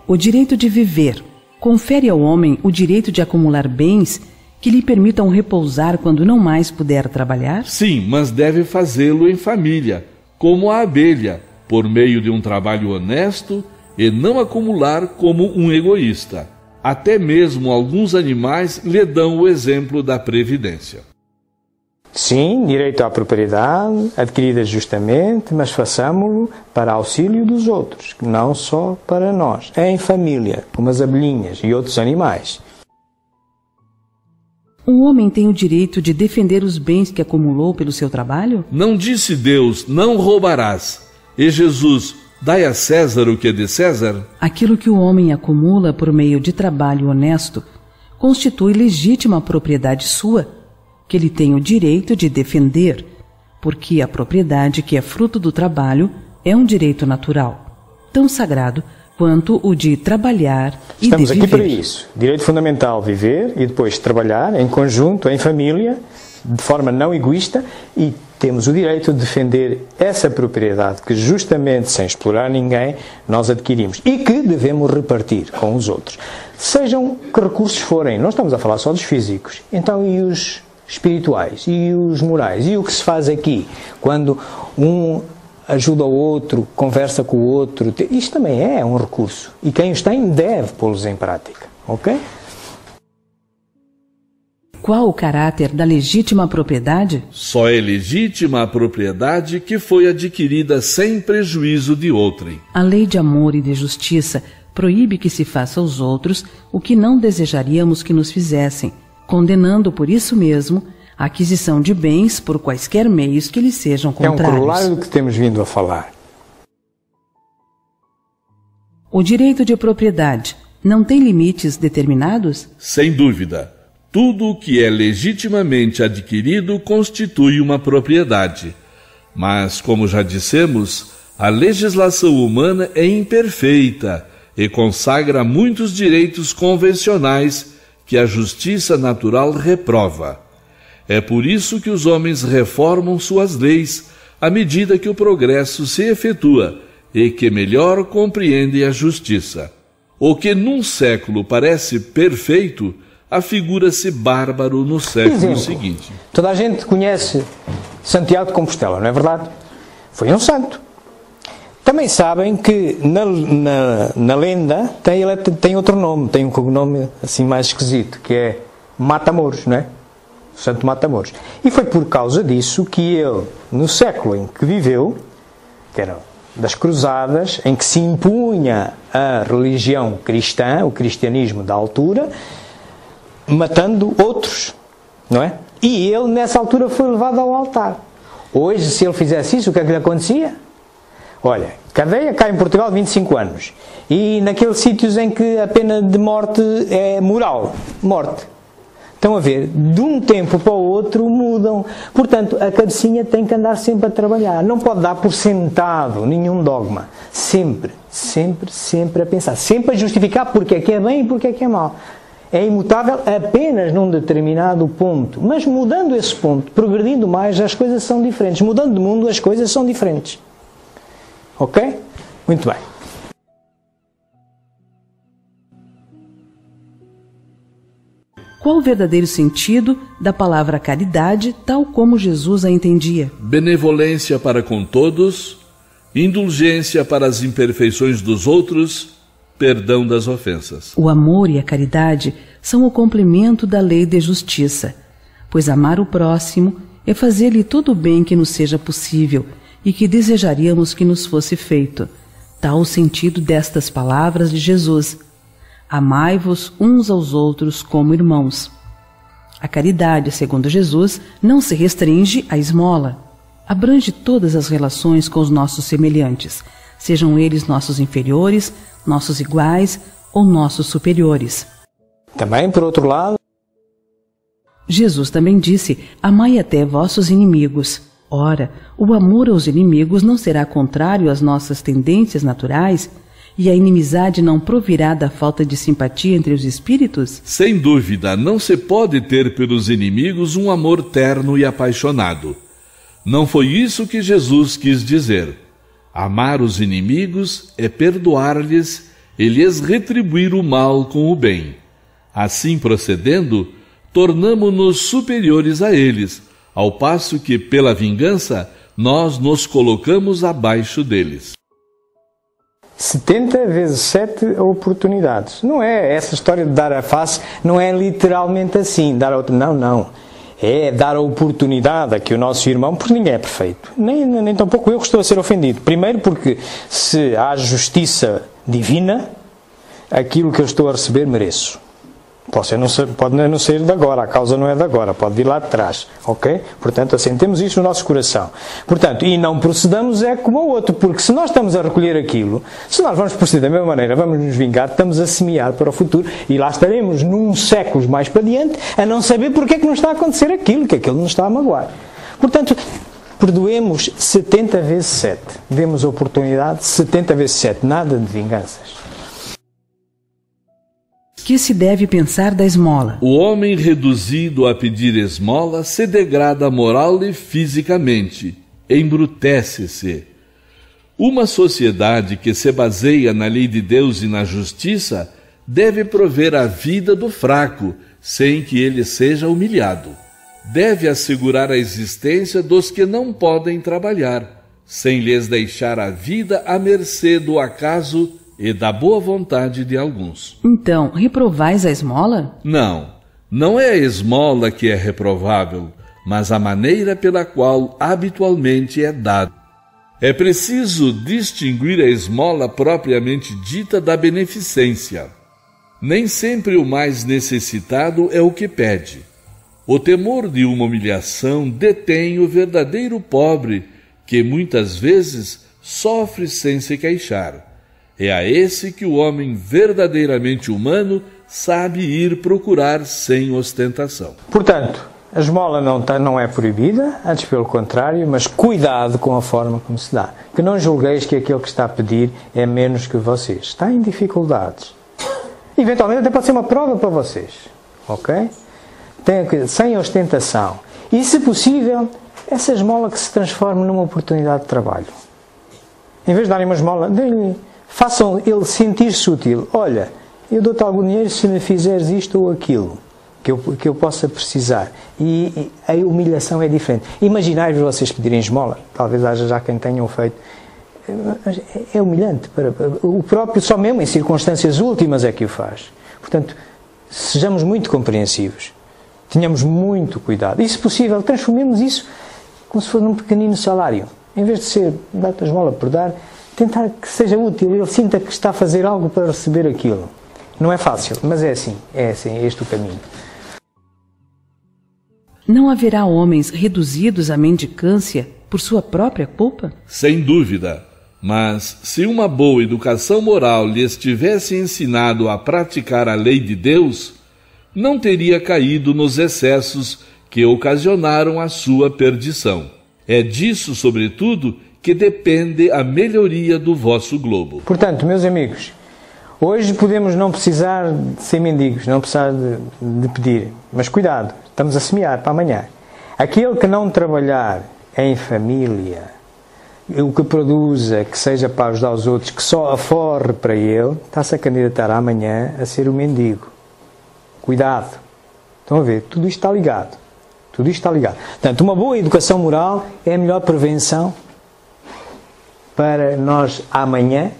Speaker 3: O direito de viver confere ao homem o direito de acumular bens que lhe permitam repousar quando não mais puder trabalhar?
Speaker 4: Sim, mas deve fazê-lo em família, como a abelha, por meio de um trabalho honesto e não acumular como um egoísta. Até mesmo alguns animais lhe dão o exemplo da previdência.
Speaker 1: Sim, direito à propriedade, adquirida justamente, mas façamo-lo para auxílio dos outros, não só para nós. É em família, como as abelhinhas e outros animais.
Speaker 3: Um homem tem o direito de defender os bens que acumulou pelo seu trabalho?
Speaker 4: Não disse Deus, não roubarás. E Jesus, dai a César o que é de César?
Speaker 3: Aquilo que o homem acumula por meio de trabalho honesto constitui legítima propriedade sua, que ele tem o direito de defender, porque a propriedade que é fruto do trabalho é um direito natural, tão sagrado quanto o de trabalhar e de viver.
Speaker 1: Estamos aqui para isso. Direito fundamental, viver e depois trabalhar em conjunto, em família, de forma não egoísta, e temos o direito de defender essa propriedade que justamente, sem explorar ninguém, nós adquirimos e que devemos repartir com os outros. Sejam que recursos forem, não estamos a falar só dos físicos. Então, e os espirituais? E os morais? E o que se faz aqui? Quando um ajuda o outro, conversa com o outro, isto também é um recurso. E quem os tem deve pô-los em prática. Ok?
Speaker 3: Qual o caráter da legítima propriedade?
Speaker 4: Só é legítima a propriedade que foi adquirida sem prejuízo de outrem.
Speaker 3: A lei de amor e de justiça proíbe que se faça aos outros o que não desejaríamos que nos fizessem, condenando por isso mesmo a aquisição de bens por quaisquer meios que lhes sejam contrários.
Speaker 1: É um corolário do que temos vindo a falar.
Speaker 3: O direito de propriedade não tem limites determinados?
Speaker 4: Sem dúvida. Tudo o que é legitimamente adquirido constitui uma propriedade. Mas, como já dissemos, a legislação humana é imperfeita e consagra muitos direitos convencionais que a justiça natural reprova. É por isso que os homens reformam suas leis à medida que o progresso se efetua e que melhor compreende a justiça. O que num século parece perfeito, afigura-se bárbaro no século seguinte.
Speaker 1: Toda a gente conhece Santiago de Compostela, não é verdade? Foi um santo. Também sabem que na lenda ele tem outro nome, tem um cognome assim mais esquisito, que é Matamoros, não é? Santo Matamoros. E foi por causa disso que ele, no século em que viveu, que era das cruzadas, em que se impunha a religião cristã, o cristianismo da altura, matando outros, não é? E ele, nessa altura, foi levado ao altar. Hoje, se ele fizesse isso, o que é que lhe acontecia? Olha, cadeia cá em Portugal 25 anos. E naqueles sítios em que a pena de morte é moral, morte. Estão a ver, de um tempo para o outro mudam. Portanto, a cabecinha tem que andar sempre a trabalhar. Não pode dar por sentado nenhum dogma. Sempre, sempre, sempre a pensar. Sempre a justificar porque é que é bem e porque é que é mau. É imutável apenas num determinado ponto. Mas mudando esse ponto, progredindo mais, as coisas são diferentes. Mudando de mundo, as coisas são diferentes. Ok? Muito bem.
Speaker 3: Qual o verdadeiro sentido da palavra caridade, tal como Jesus a entendia?
Speaker 4: Benevolência para com todos, indulgência para as imperfeições dos outros, perdão das ofensas.
Speaker 3: O amor e a caridade são o complemento da lei de justiça, pois amar o próximo é fazer-lhe todo o bem que nos seja possível e que desejaríamos que nos fosse feito. Tal o sentido destas palavras de Jesus: amai-vos uns aos outros como irmãos. A caridade, segundo Jesus, não se restringe à esmola. Abrange todas as relações com os nossos semelhantes, sejam eles nossos inferiores, nossos iguais ou nossos superiores.
Speaker 1: Também, por outro lado,
Speaker 3: Jesus também disse: amai até vossos inimigos. Ora, o amor aos inimigos não será contrário às nossas tendências naturais? E a inimizade não provirá da falta de simpatia entre os espíritos?
Speaker 4: Sem dúvida, não se pode ter pelos inimigos um amor terno e apaixonado. Não foi isso que Jesus quis dizer. Amar os inimigos é perdoar-lhes e lhes retribuir o mal com o bem. Assim procedendo, tornamo-nos superiores a eles, ao passo que, pela vingança, nós nos colocamos abaixo deles.
Speaker 1: 70 vezes 7 oportunidades. Não é essa história de dar a face, não é literalmente assim, dar a outra. Não, não. É dar a oportunidade a que o nosso irmão, porque ninguém é perfeito. Nem tampouco eu que estou a ser ofendido. Primeiro porque se há justiça divina, aquilo que eu estou a receber mereço. Pode não ser de agora, a causa não é de agora, pode vir lá de trás, ok? Portanto, assentemos isso no nosso coração. Portanto, e não procedamos como o outro, porque se nós estamos a recolher aquilo, se nós vamos proceder da mesma maneira, vamos nos vingar, estamos a semear para o futuro e lá estaremos num séculos mais para diante a não saber porque é que nos está a acontecer aquilo, que aquilo nos está a magoar. Portanto, perdoemos 70 vezes 7, demos a oportunidade 70 vezes 7, nada de vinganças.
Speaker 3: Que se deve pensar da esmola?
Speaker 4: O homem reduzido a pedir esmola se degrada moral e fisicamente, embrutece-se. Uma sociedade que se baseia na lei de Deus e na justiça deve prover a vida do fraco, sem que ele seja humilhado. Deve assegurar a existência dos que não podem trabalhar, sem lhes deixar a vida à mercê do acaso e da boa vontade de alguns.
Speaker 3: Então, reprovais a esmola?
Speaker 4: Não, não é a esmola que é reprovável, mas a maneira pela qual habitualmente é dada. É preciso distinguir a esmola propriamente dita da beneficência. Nem sempre o mais necessitado é o que pede. O temor de uma humilhação detém o verdadeiro pobre, que muitas vezes sofre sem se queixar. É a esse que o homem verdadeiramente humano sabe ir procurar sem ostentação.
Speaker 1: Portanto, a esmola não é proibida, antes pelo contrário, mas cuidado com a forma como se dá. Que não julgueis que aquele que está a pedir é menos que vocês. Está em dificuldades. Eventualmente até pode ser uma prova para vocês. Ok? Sem ostentação. E, se possível, essa esmola que se transforme numa oportunidade de trabalho. Em vez de darem uma esmola, façam ele sentir-se útil. Olha, eu dou-te algum dinheiro se me fizeres isto ou aquilo que eu possa precisar. E a humilhação é diferente. Imaginai-vos vocês pedirem esmola, talvez haja já quem tenham feito. É humilhante. O próprio, só mesmo em circunstâncias últimas é que o faz. Portanto, sejamos muito compreensivos. Tenhamos muito cuidado. E, se possível, transformemos isso como se fosse num pequenino salário. Em vez de ser dar-te a esmola por dar, tentar que seja útil. Ele sinta que está a fazer algo para receber aquilo. Não é fácil, mas é assim, é este o caminho.
Speaker 3: Não haverá homens reduzidos à mendicância por sua própria culpa?
Speaker 4: Sem dúvida. Mas, se uma boa educação moral lhes tivesse ensinado a praticar a lei de Deus, não teria caído nos excessos que ocasionaram a sua perdição. É disso, sobretudo, que depende a melhoria do vosso globo.
Speaker 1: Portanto, meus amigos, hoje podemos não precisar de ser mendigos, não precisar de pedir, mas cuidado, estamos a semear para amanhã. Aquele que não trabalhar em família, o que produza, que seja para ajudar os outros, que só aforre para ele, está-se a candidatar amanhã a ser o mendigo. Cuidado. Estão a ver? Tudo isto está ligado. Tudo isto está ligado. Portanto, uma boa educação moral é a melhor prevenção para nós amanhã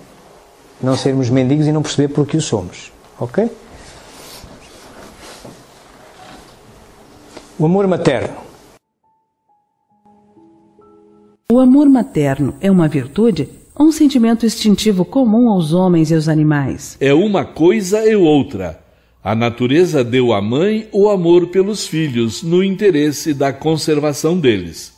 Speaker 1: não sermos mendigos e não perceber por que o somos. Ok? O amor materno.
Speaker 3: O amor materno é uma virtude ou um sentimento instintivo comum aos homens e aos animais?
Speaker 4: É uma coisa e outra. A natureza deu à mãe o amor pelos filhos no interesse da conservação deles.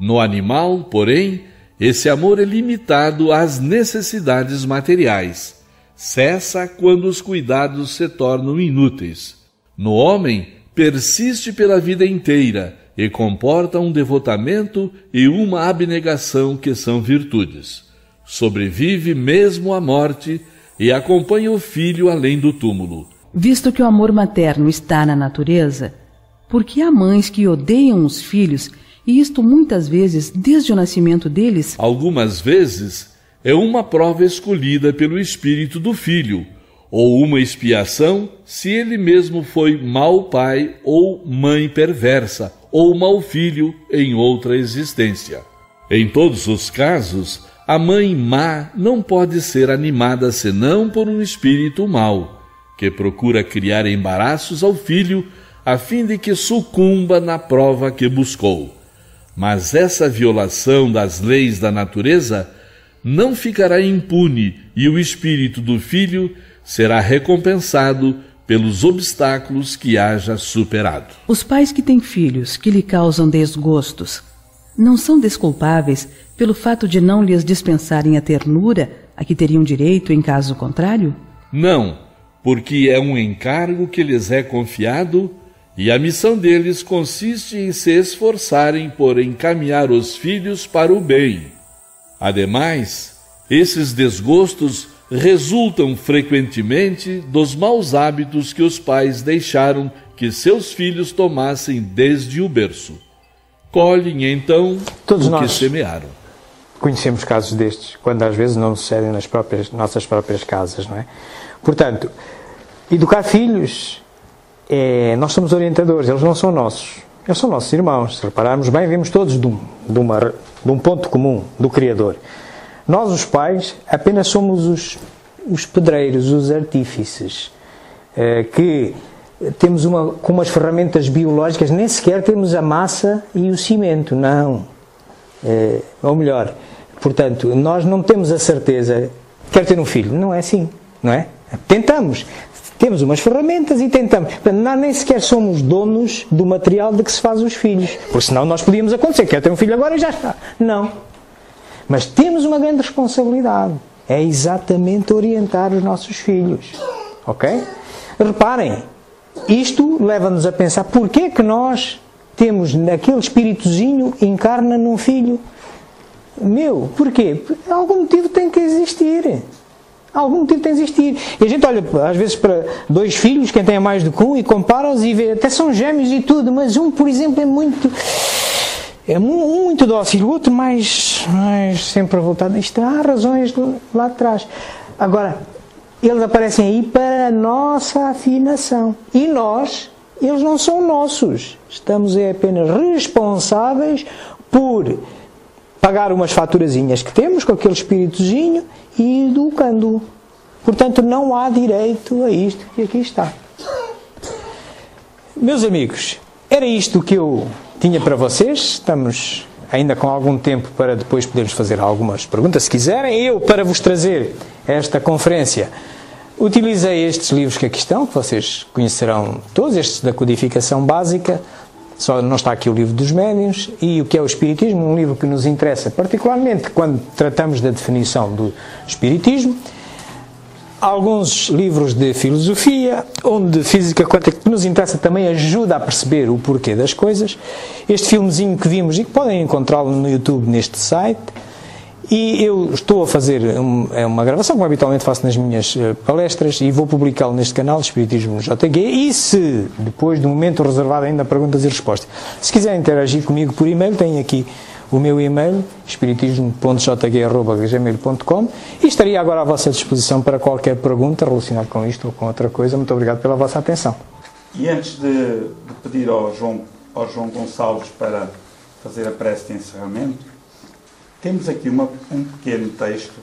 Speaker 4: No animal, porém, esse amor é limitado às necessidades materiais. Cessa quando os cuidados se tornam inúteis. No homem, persiste pela vida inteira e comporta um devotamento e uma abnegação que são virtudes. Sobrevive mesmo à morte e acompanha o filho além do túmulo.
Speaker 3: Visto que o amor materno está na natureza, por que há mães que odeiam os filhos, e isto muitas vezes desde o nascimento deles?
Speaker 4: Algumas vezes é uma prova escolhida pelo espírito do filho, ou uma expiação se ele mesmo foi mau pai ou mãe perversa, ou mau filho em outra existência. Em todos os casos, a mãe má não pode ser animada senão por um espírito mau, que procura criar embaraços ao filho a fim de que sucumba na prova que buscou. Mas essa violação das leis da natureza não ficará impune e o espírito do filho será recompensado pelos obstáculos que haja superado.
Speaker 3: Os pais que têm filhos que lhe causam desgostos não são desculpáveis pelo fato de não lhes dispensarem a ternura a que teriam direito em caso contrário?
Speaker 4: Não, porque é um encargo que lhes é confiado e a missão deles consiste em se esforçarem por encaminhar os filhos para o bem. Ademais, esses desgostos resultam frequentemente dos maus hábitos que os pais deixaram que seus filhos tomassem desde o berço. Colhem, então, o que semearam.
Speaker 1: Conhecemos casos destes, quando às vezes não sucedem nas nossas próprias casas, não é? Portanto, educar filhos, nós somos orientadores, eles não são nossos. Eles são nossos irmãos. Se repararmos bem, vemos todos de um ponto comum, do Criador. Nós, os pais, apenas somos os pedreiros, os artífices, que temos com umas ferramentas biológicas, nem sequer temos a massa e o cimento, não. Ou melhor, portanto, nós não temos a certeza, quero ter um filho, não é assim, não é? Tentamos, temos umas ferramentas e tentamos. Portanto, nós nem sequer somos donos do material de que se faz os filhos, porque senão nós podíamos acontecer, quero ter um filho agora e já está. Não. Mas temos uma grande responsabilidade, é exatamente orientar os nossos filhos, ok? Reparem, isto leva-nos a pensar, porquê é que nós temos naquele espíritozinho encarna num filho meu? Porquê? Algum motivo tem que existir. Algum motivo tem que existir. E a gente olha, às vezes, para dois filhos, quem tem mais do que um, e compara-os e vê, até são gêmeos e tudo, mas um, por exemplo, é muito... é muito dócil, o outro mais sempre voltado. Isto há razões lá atrás. Agora, eles aparecem aí para a nossa afinação. E nós, eles não são nossos. Estamos apenas responsáveis por pagar umas faturazinhas que temos com aquele espíritozinho e educando-o. Portanto, não há direito a isto que aqui está. Meus amigos, era isto que eu tinha para vocês. Estamos ainda com algum tempo para depois podermos fazer algumas perguntas, se quiserem. Eu, para vos trazer esta conferência, utilizei estes livros que aqui estão, que vocês conhecerão todos, estes da codificação básica. Só não está aqui o livro dos médiuns e o que é o Espiritismo, um livro que nos interessa particularmente quando tratamos da definição do Espiritismo. Alguns livros de filosofia, onde física quântica, que nos interessa, também ajuda a perceber o porquê das coisas. Este filmezinho que vimos e que podem encontrá-lo no YouTube neste site. E eu estou a fazer uma gravação, como habitualmente faço nas minhas palestras, e vou publicá-lo neste canal, Espiritismo JG. E se, depois do momento reservado ainda, perguntas e respostas, se quiserem interagir comigo por e-mail, têm aqui o meu e-mail, espiritismo.jg@gmail.com, e estaria agora à vossa disposição para qualquer pergunta relacionada com isto ou com outra coisa. Muito obrigado pela vossa atenção.
Speaker 5: E antes de pedir ao João Gonçalves para fazer a prece de encerramento, temos aqui um pequeno texto,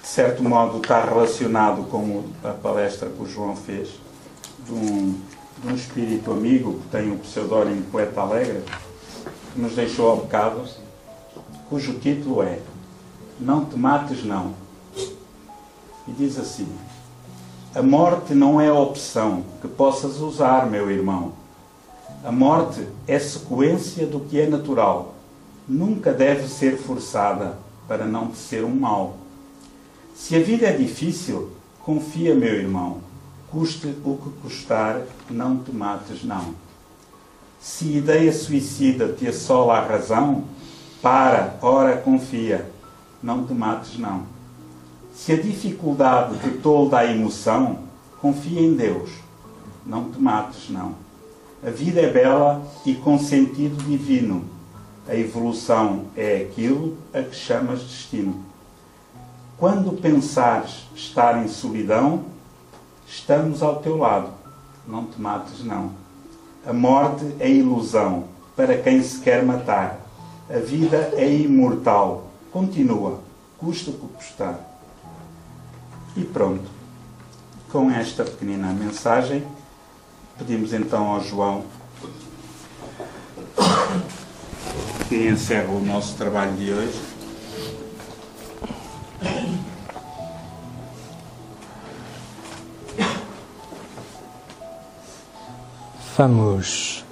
Speaker 5: de certo modo está relacionado com a palestra que o João fez, de um espírito amigo que tem o pseudónimo Poeta Alegre, que nos deixou há bocado, cujo título é Não te mates, não. E diz assim: a morte não é opção que possas usar, meu irmão. A morte é sequência do que é natural. Nunca deve ser forçada para não te ser um mal. Se a vida é difícil, confia, meu irmão. Custe o que custar, não te mates, não. Se ideia suicida te assola a razão, ora, confia, não te mates, não. Se a dificuldade te tolda a emoção, confia em Deus, não te mates, não. A vida é bela e com sentido divino. A evolução é aquilo a que chamas destino. Quando pensares estar em solidão, estamos ao teu lado, não te mates, não. A morte é ilusão para quem se quer matar. A vida é imortal. Continua, custa o que custar. E pronto. Com esta pequenina mensagem, pedimos então ao João que encerre o nosso trabalho de hoje.
Speaker 1: Vamos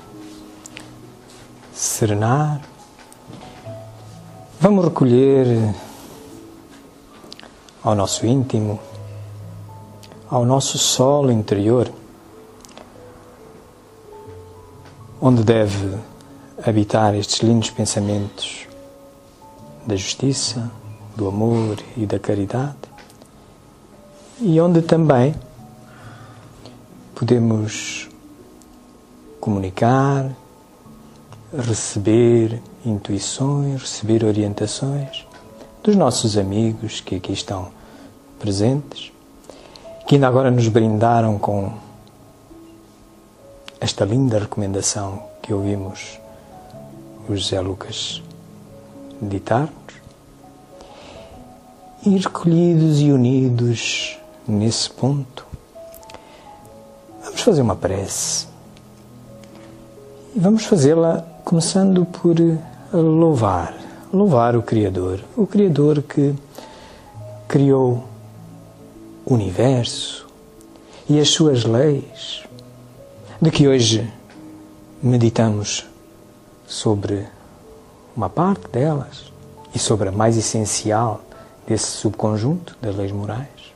Speaker 1: serenar, vamos recolher ao nosso íntimo, ao nosso solo interior, onde deve habitar estes lindos pensamentos da justiça, do amor e da caridade, e onde também podemos comunicar, receber intuições, receber orientações dos nossos amigos que aqui estão presentes, que ainda agora nos brindaram com esta linda recomendação que ouvimos o José Lucas ditar-nos. E recolhidos e unidos nesse ponto, vamos fazer uma prece. E vamos fazê-la começando por louvar o Criador que criou o universo e as suas leis, de que hoje meditamos sobre uma parte delas e sobre a mais essencial desse subconjunto das leis morais.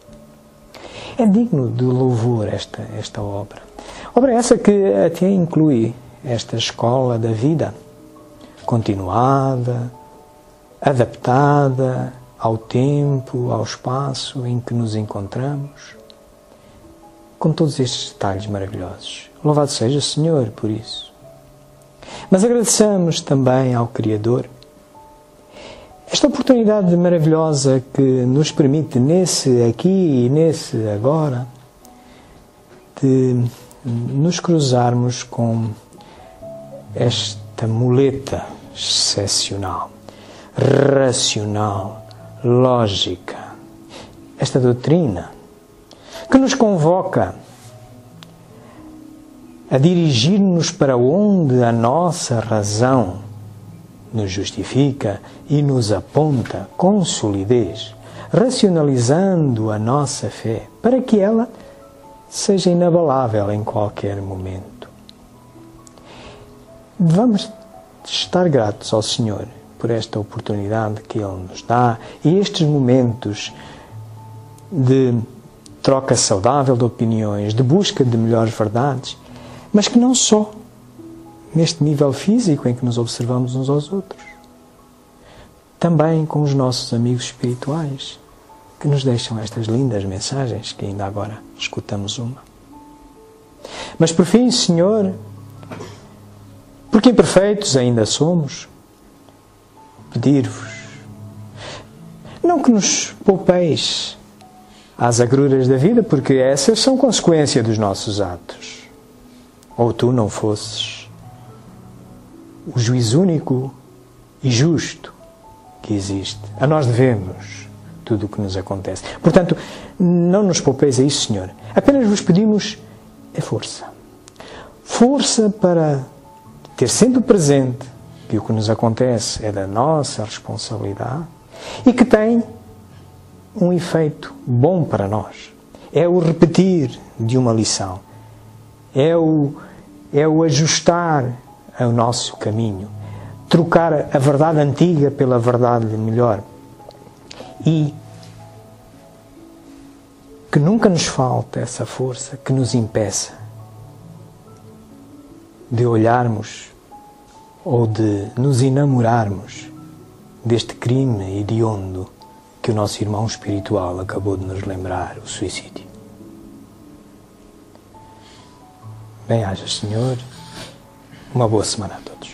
Speaker 1: É digno de louvor esta obra. Obra essa que até inclui esta escola da vida, continuada, adaptada ao tempo, ao espaço em que nos encontramos, com todos estes detalhes maravilhosos. Louvado seja o Senhor por isso. Mas agradeçamos também ao Criador esta oportunidade maravilhosa que nos permite, nesse aqui e nesse agora, de nos cruzarmos com esta muleta excepcional, racional, lógica, esta doutrina que nos convoca a dirigir-nos para onde a nossa razão nos justifica e nos aponta com solidez, racionalizando a nossa fé, para que ela seja inabalável em qualquer momento. Vamos estar gratos ao Senhor por esta oportunidade que Ele nos dá e estes momentos de troca saudável de opiniões, de busca de melhores verdades, mas que não só neste nível físico em que nos observamos uns aos outros, também com os nossos amigos espirituais, que nos deixam estas lindas mensagens, que ainda agora escutamos uma. Mas por fim, Senhor, porque imperfeitos ainda somos, pedir-vos, não que nos poupeis às agruras da vida, porque essas são consequência dos nossos atos. Ou tu não fosses o juiz único e justo que existe. A nós devemos tudo o que nos acontece. Portanto, não nos poupeis a isso, Senhor. Apenas vos pedimos a força. Força para ter sempre presente que o que nos acontece é da nossa responsabilidade e que tem um efeito bom para nós. É o repetir de uma lição. É o ajustar ao nosso caminho. Trocar a verdade antiga pela verdade melhor. E que nunca nos falte essa força que nos impeça de olharmos ou de nos enamorarmos deste crime hediondo que o nosso irmão espiritual acabou de nos lembrar, o suicídio. Bem-aja, Senhor. Uma boa semana a todos.